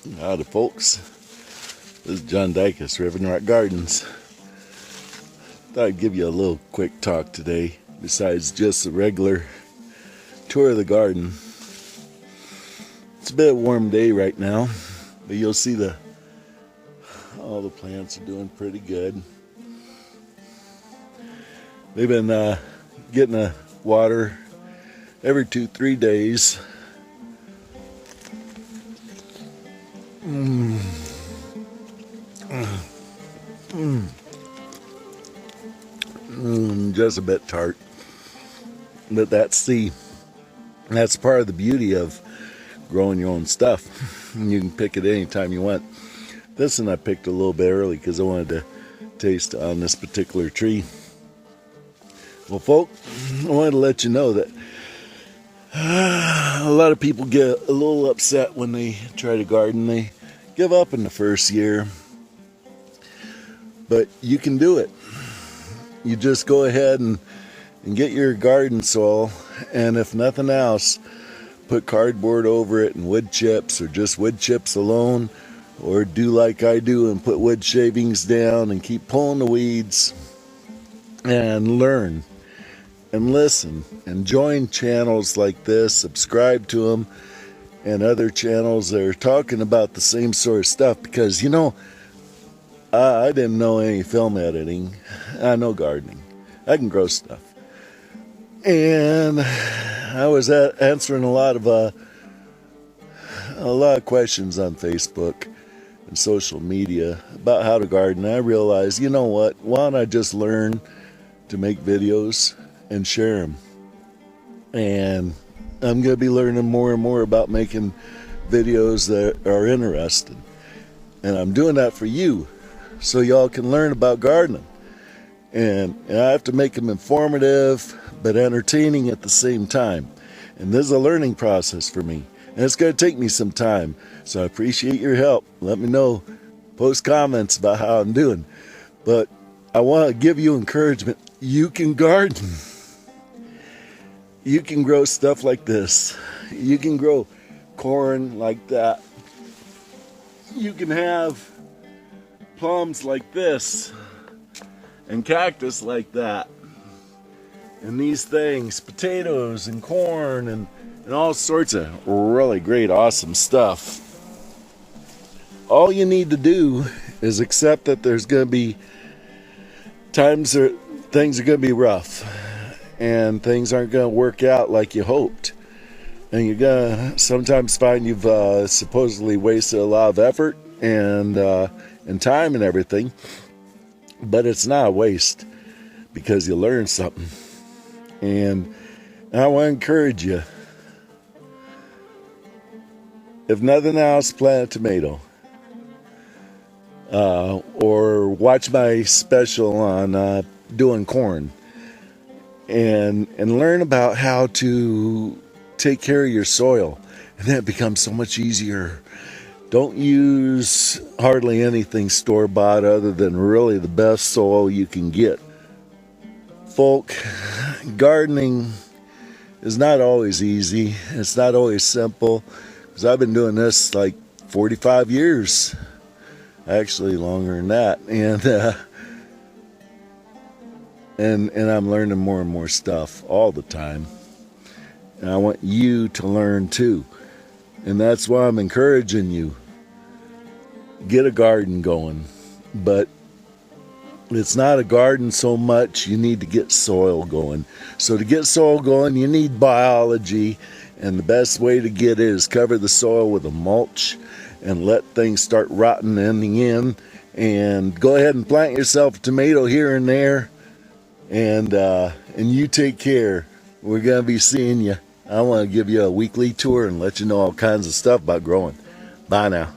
Howdy folks, this is John Dykes, Riven Rock Gardens. Thought I'd give you a little quick talk today, besides just a regular tour of the garden. It's a bit of a warm day right now, but you'll see all the plants are doing pretty good. They've been getting the water every 2-3 days. Just a bit tart, but that's part of the beauty of growing your own stuff. You can pick it anytime you want. This one I picked a little bit early because I wanted to taste on this particular tree. Well, folks, I wanted to let you know that a lot of people get a little upset when they try to garden. They give up in the first year, but you can do it. You just go ahead and get your garden soil, and if nothing else, put cardboard over it and wood chips, or just wood chips alone, or do like I do and put wood shavings down and keep pulling the weeds, and learn and listen and join channels like this, subscribe to them, and other channels that are talking about the same sort of stuff, because I didn't know any film editing. I know gardening. I can grow stuff. And I was answering a lot of questions on Facebook and social media about how to garden. I realized, you know what? Why don't I just learn to make videos and share them? And I'm going to be learning more and more about making videos that are interesting. And I'm doing that for you, so y'all can learn about gardening. And I have to make them informative but entertaining at the same time. And this is a learning process for me, and it's going to take me some time, so I appreciate your help. Let me know, post comments about how I'm doing. But I want to give you encouragement. You can garden. You can grow stuff like this. You can grow corn like that. You can have plums like this, and cactus like that, and these things, potatoes and corn and all sorts of really great, awesome stuff. All you need to do is accept that there's going to be times that things are going to be rough, and things aren't going to work out like you hoped, and you're going to sometimes find you've supposedly wasted a lot of effort and time and everything. But it's not a waste, because you learn something. And I want to encourage you, if nothing else, plant a tomato. Or watch my special on doing corn. And learn about how to take care of your soil. And that becomes so much easier. Don't use hardly anything store-bought other than really the best soil you can get. Folk, gardening is not always easy. It's not always simple, because I've been doing this like 45 years. Actually longer than that. And I'm learning more and more stuff all the time. And I want you to learn too. And that's why I'm encouraging you. Get a garden going. But it's not a garden so much, you need to get soil going. So to get soil going, you need biology. And the best way to get it is cover the soil with a mulch and let things start rotting in the end. And go ahead and plant yourself a tomato here and there. And you take care. We're going to be seeing you. I want to give you a weekly tour and let you know all kinds of stuff about growing. Bye now.